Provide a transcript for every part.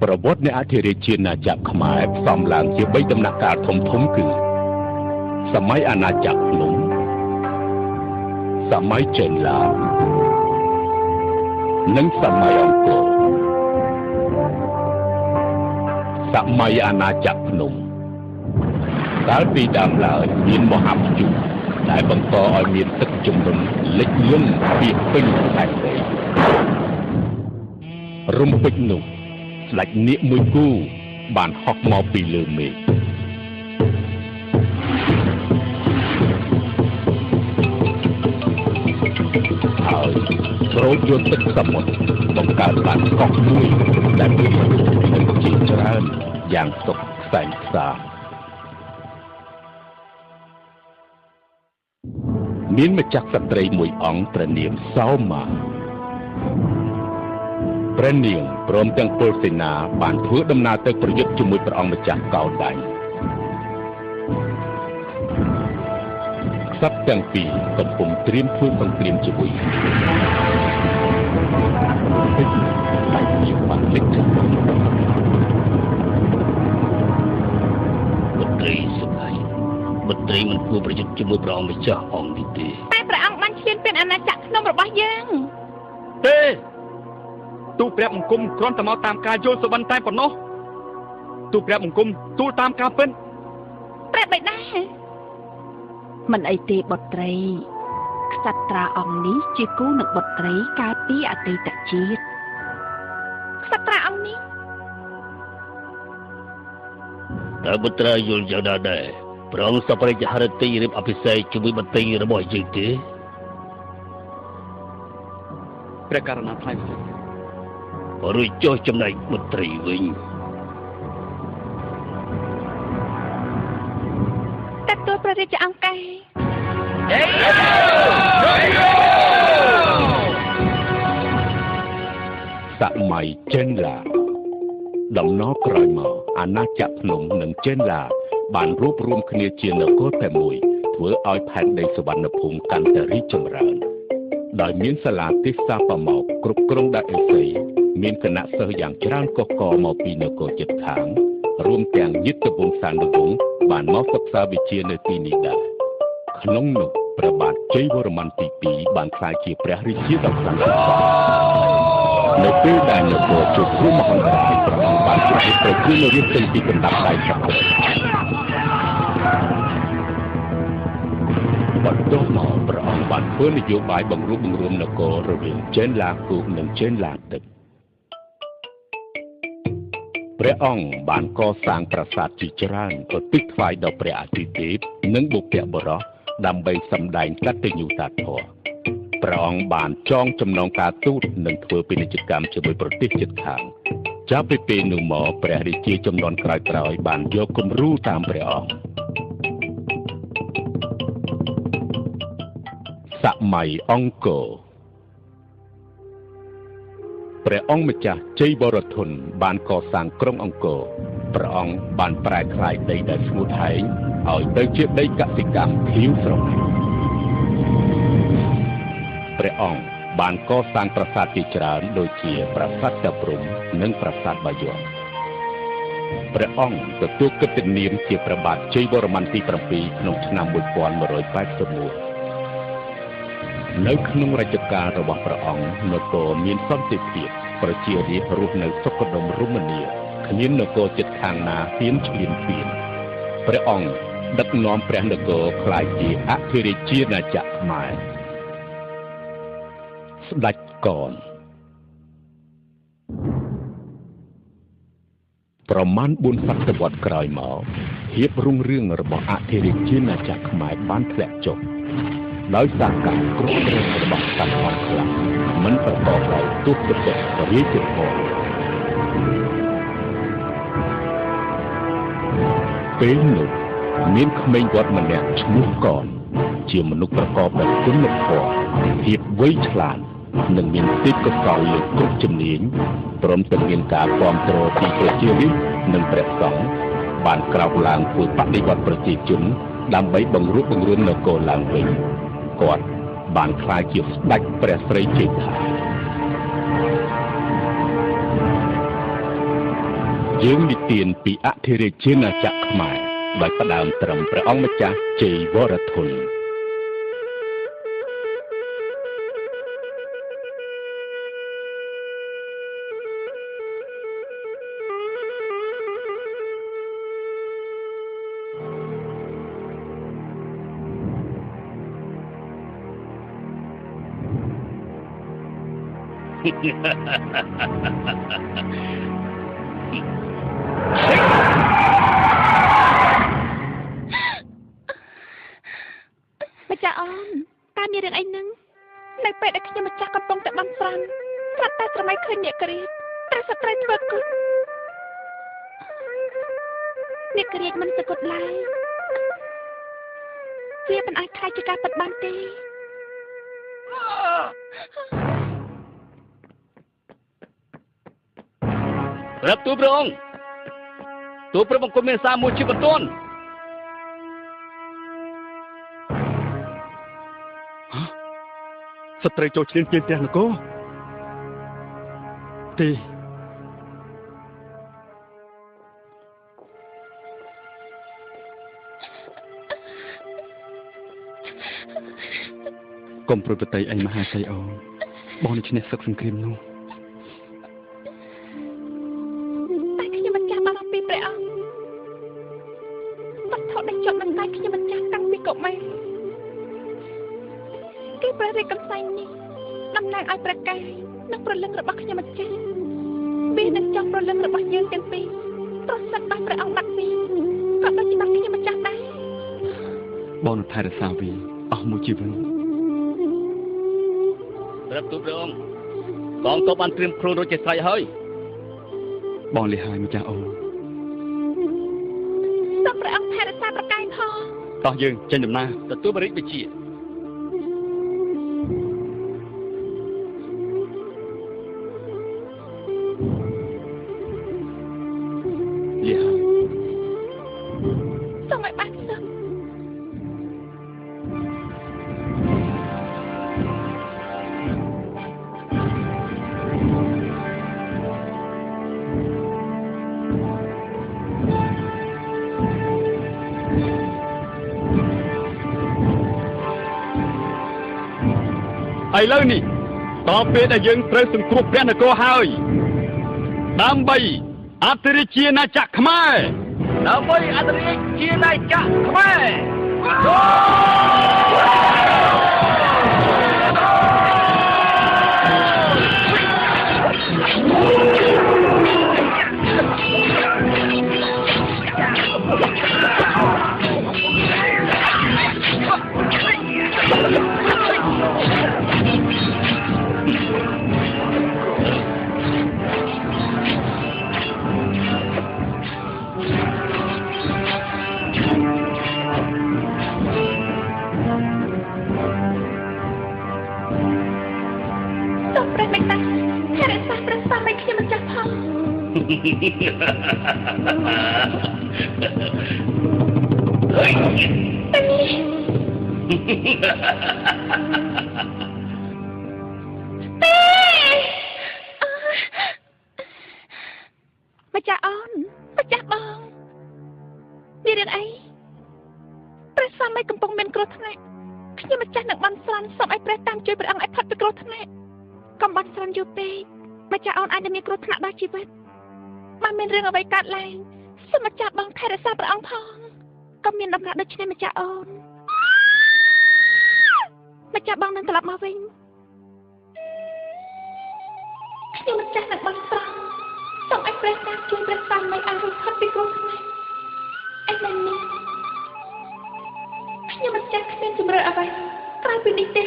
ប្រវត្តិនៃអធិរាជាណាចក្រខ្មែរផ្សំឡើងជា3ដំណាក់កាលធំគឺសម័យអាណាចក្រភ្នំសម័យចេនឡានិងសម័យអង្គរសម័យអាណាចក្រភ្នំកាលពីដើមឡើយមានមហាព្យុះដែលបង្កឲ្យមានទឹកជំនន់លិចលង់ពីពេញខេត្តនេះរំពេចនោះស្ដេចនាគមួយគូបានហោះមកពីលើមេឃហើយស្រោចយកទឹកសមុទ្របង្កើតបានកោះមួយដែលមានមនុស្សនិងជាច្រើនយ៉ាងសុខសែនសាមានម្ចាស់ស្ត្រីមួយអង្គព្រះនាមសោមាព្រះនាងព្រមទាំងពលសេនាបានធ្វើដំណើរទៅប្រយុទ្ធជាមួយព្រះអង្គម្ចាស់កោដៃក្សត្រទាំងពីរកំពុងត្រៀមធ្វើសង្គ្រាមជាមួយតែជាបានលេចទៅមន្ត្រីសុខហើយមន្ត្រីមិនគួរប្រយុទ្ធជាមួយព្រះអង្គម្ចាស់អង្គនេះទេតែព្រះអង្គបានឈ្លានពានអាណាចក្រភ្នំរបស់យើងទេទូព្រះបង្គំគ្រាន់តែមកតាមការយល់សុបិនតែប៉ុណ្ណោះទូព្រះបង្គំទូលតាមការពិតព្រះបិតាមិនអីទេបុត្រីក្សត្រាអង្គនេះជាគូនឹងបុត្រីកាលពីអតីតជាតិក្សត្រាអង្គនេះតើបុត្រីយល់យ៉ាងណាដែរព្រះអង្គសព្វរាជហឫទ័យរៀបអភិសេកជាមួយបន្ទៃរបស់យើងទេព្រះករណាថ្លៃរួចចុះចំណែកបុត្រីវិញទទួលព្រះរាជអង្គការសម័យចេនឡាដំណរក្រោយមកអាណាចក្រភ្នំនិងចេនឡាបានរួបរวมគ្នាជានគរតែមួយធ្វើឲ្យផែនដីសុវណ្ណភូមិកាន់តែរីកចម្រើនដោយមានសាលាទេសសាបមោកគ្រប់គ្រងដោយឥសីមានគណៈសិស្សយ៉ាងច្រើនកកមកពីនគរជិតខាងរួមទាំងយុទ្ធវង្សានុវង្សបានមកសិក្សាវិជ្ជានៅទីនេះដែរក្នុងនោះព្រះបាទជ័យវរ្ម័នទី2បានក្លាយជាព្រះរាជាដ៏ខ្លាំងពូកែនៅពេលដែលនគរជួបគ្រោះមហន្តរាយព្រះអង្គបានប្រែប្រគល់រាជចេញពីកណ្ដាប់ដៃសក្តិបន្ទាប់មកព្រះអង្គបានធ្វើនយោបាយបង្រួបបង្រួមនគររវាងចេនឡាគូនិងចេនឡាទឹកព្រះអង្គបានកសាងប្រាសាទជាច្រើនឧទ្ទិសថ្វាយដល់ព្រះអាទិទេពនិងបុព្វបុរសដើម្បីសម្ដែងកតញ្ញូតាធម៌ព្រះអង្គបានចងចំណងការទូតនិងធ្វើពាណិជ្ជកម្មជាមួយប្រទេសជិតខាងចាប់ពីពេលនោះមកព្រះរាជាចំនួនក្រោយៗបានយកគំរូតាមព្រះអង្គសម័យអង្គរព្រះអង្គម្ចាស់ជ័យវរធនបានកសាងក្រុងអង្គរព្រះអង្គបានប្រែក្លាយដីដែលស្ងួតហែងឲ្យទៅជាដីកសិកម្មខៀវស្រងាត់ព្រះអង្គបានកសាងប្រាសាទជាច្រើនដូចជាប្រាសាទតាព្រំនិងប្រាសាទបាយ័នព្រះអង្គទទួលកិត្តិនាមជាព្រះបាទជ័យវរ្ម័នទី7ក្នុងឆ្នាំ1181នៅក្នុងរជ្ជកាលរបស់ព្រះអង្គនគរមានសន្តិភាពប្រជារាស្ត្ររស់នៅសុខដុមរមនាគ្មាននគរជិតខាងណាហ៊ានឈ្លានពានព្រះអង្គដឹកនាំព្រះនគរក្លាយជាអធិរាជាណាចក្រខ្មែរស្ដេចកនប្រមាណ4សតវត្សក្រោយមកភាពរុងរឿងរបស់អធិរាជាណាចក្រខ្មែរបានធ្លាក់ចុះដោយសារការគ្រប់គ្រងរបស់សាសនាខ្លះមិនប្រកបដោយទុច្ចរិតរាជធម៌ពេលនោះមានក្មេងវត្តម្នាក់ឈ្មោះកនជាមនុស្សប្រកបដោយគុណធម៌ភាពវៃឆ្លាតនិងមានទេពកោសល្យលើគ្រប់ជំនាញព្រមទាំងមានការគាំទ្រពីប្រជារាស្ត្រនិងព្រះសង្ឃបានក្រោកឡើងធ្វើបដិវត្តប្រជាជនដើម្បីបង្រួបបង្រួមនគរឡើងវិញគាត់បានក្លាយជាស្ដេចព្រះស្រីជេដ្ឋា យើងនិទានពីអធិរាជាណាចក្រខ្មែរដោយផ្ដើមត្រឹមព្រះអង្គម្ចាស់ជ័យវរធនម្ចាស់អូនតើមានរឿងអីនឹងនៅពេលដែលខ្ញុំម្ចាស់កំពុងតែបន់ស្រន់ស្រាប់តែស្រមៃឃើញអ្នកក្រៀតត្រូវសត្រូវធ្វើគុណអ្នកក្រៀតមិនសគត់ឡើយវាមិនអាចខ្លាចជាការពិតបានទេរាប់ទូព្រះអង្គទូព្រះបង្គំមានសារមួយជាបន្ទាន់សត្រូវចូលឈ្លានពានផ្ទះនគរទេកុំប្រព្រឹត្តអីមហាសីអូបងនឹងឈ្នះសឹកសង្គ្រាមនោះតែខ្ញុំមិនចាំបារម្ភពីព្រះអង្គវត្ថុដែលជាប់នឹងដៃខ្ញុំមិនចាស់តាំងពីកុមារគឺព្រះរាជកំសែងនេះតំណាងឲ្យព្រះកាយនិងប្រលឹងរបស់ខ្ញុំម្ចាស់វានឹងចង់ប្រលឹងរបស់យើងទាំងពីរប្រសិនបើព្រះអង្គបាត់ពីក៏ដូចជាបាត់ខ្ញុំម្ចាស់ដែរបងនឹងថែរក្សាវាអស់មួយជីវិតព្រះទូព្រះអង្គកងទ័ពបានត្រៀមខ្លួនរួចជាស្រេចហើយបងលីហើយម្ចាស់អូនសូមព្រះអង្គថែរក្សាប្រកាយផងតោះយើងចេញដំណើរទទួលបរិយាវិជាឥឡូវនេះដល់ពេលដែលយើងត្រូវសង្គ្រោះព្រះនគរហើយដើម្បីអធិរាជាណាចក្រខ្មែរដើម្បីអធិរាជាណាចក្រខ្មែរម្ចាស់អូនម្ចាស់បងមានរឿងអីព្រះស្វាមីកំពុងមានគ្រោះថ្នាក់ខ្ញុំម្ចាស់នឹងបានស្រាន់សូមឲ្យព្រះតាមជួយព្រះអង្គឲ្យផុតពីគ្រោះថ្នាក់កុំបានស្រាន់យូរពេកម្ចាស់អូនអាចនឹងមានគ្រោះថ្នាក់ដល់ជីវិតបានមានរឿងអ្វីកើតឡើងសូមម្ចាស់បងថែរក្សាព្រះអង្គផងក៏មានដំណើរដូចនេះម្ចាស់អូនម្ចាស់បងនឹងត្រឡប់មកវិញខ្ញុំម្ចាស់នឹងបានស្រាន់សូមឲ្យព្រះតាមជួយព្រះស្វាមីឲ្យរួចផុតពីគ្រោះថ្នាក់ឯមែននេះខ្ញុំម្ចាស់គ្មានជំរឿអ្វីក្រៅពីនេះទេ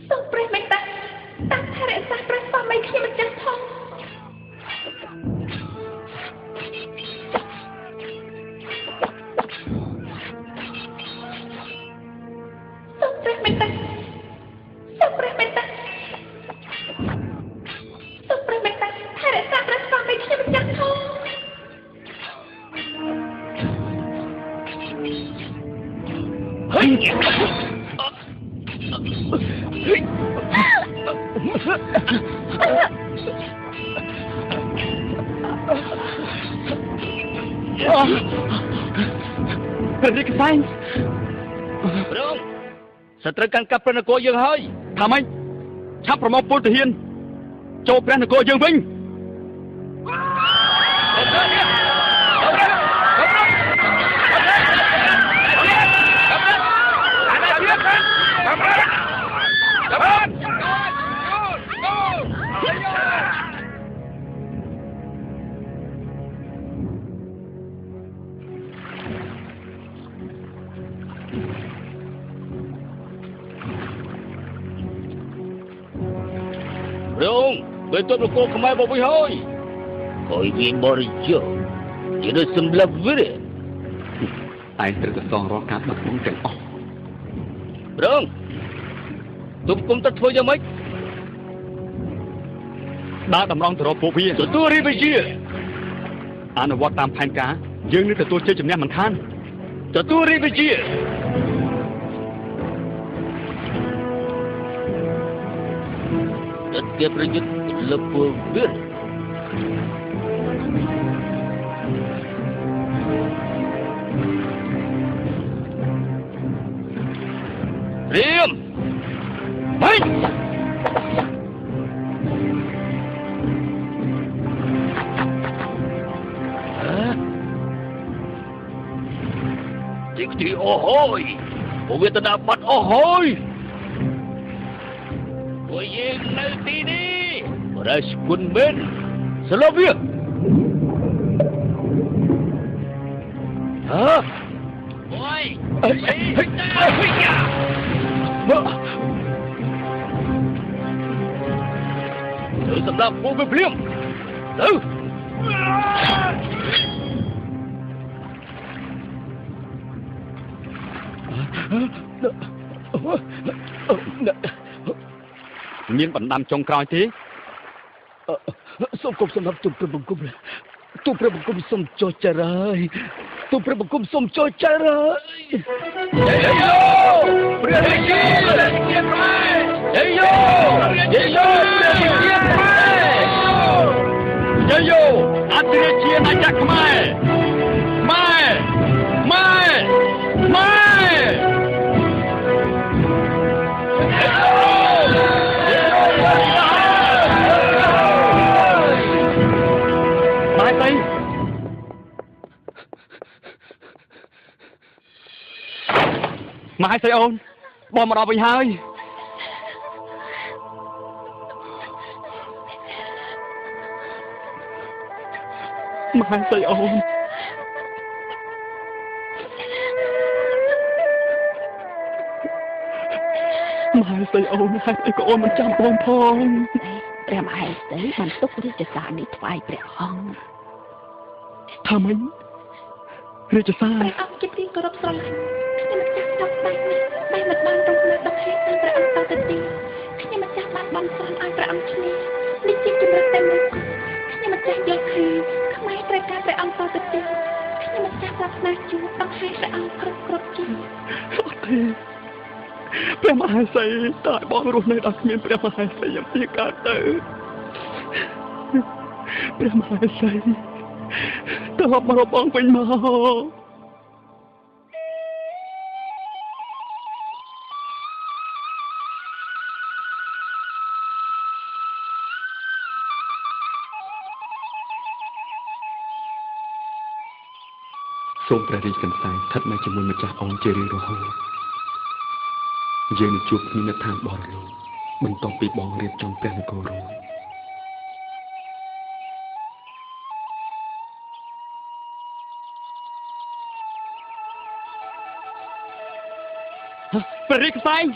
សូមព្រះមេត្តាតាមថែរក្សាព្រះស្វាមីខ្ញុំម្ចាស់ផង ព្រះរាជកសែងព្រមសត្រូវកាន់កាប់ព្រះនគរយើងហើយថាម៉េចឆាប់ប្រមូលពលទាហានចូលព្រះនគរយើងវិញពេលទប់នគរខ្មែរមកវិញហើយហើយវាបរិយោជាដូចសម្លាប់វាឯងត្រូវតែសងរាល់ការបាត់បង់ទាំងអស់ព្រមទុំគុំទៅធ្វើយ៉ាងម៉េចដើរតម្រង់ទៅរកពួកវាទទួលរាជវិជាអនុវត្តតាមផែនការយើងនឹងទទួលជ័យជំនះមិនខានទទួលរាជវិជាdia pergi lepur bir. Diam. Baik. Dikti ohoi. Bukit terdapat ohoi. Yang nanti ni Raskun Ben Selavia. Hah? Oi. Tôi sắp đạp vô với Liêm. Đâu? Miếng bẩn đam trong coi thế. Sông cục sông hấp tụp bồng cung sông cho cha rơi. Tụp bồng cung sông cho cha rơi. Atrechia na Jakmai. Mai. Mai say ôn, bom mà đào bình hơi. Mai say ôn. Mai say ôn, hai tay của ôn mình chăm bom phong. Em ai say mình túc đi cho xa đi thoại bẻ hông. Thà mình, đi cho xa. Bẻ ông chích đi có đọc sẵn. Đây mình ban trong nơi đọc hết nên phải ăn tao tên đi. Nhưng mà chắc bạn ban sẵn ai phải ăn chứ đi. Đi chích cho mình tên mình. Nhưng mà chắc do khi không ai phải ca phải ăn tao tên đi. Nhưng mà chắc là nà chú đọc hết phải ăn krop chứ. Thì Prem ai say tại bọn ruột này đặc miên Prem ai say dám tiếc cả tử. Prem ai say tao học mà bọn mình mà.សូមព្រះរាជកន្សែងស្ថិតនៅជាមួយម្ចាស់អង្គជារៀងរហូតយើងនឹងជួបគ្នានៅឋានបរលោកបន្ទាប់ពីបងរៀបចំព្រះនគររួចព្រះរាជកន្សែង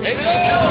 Hey,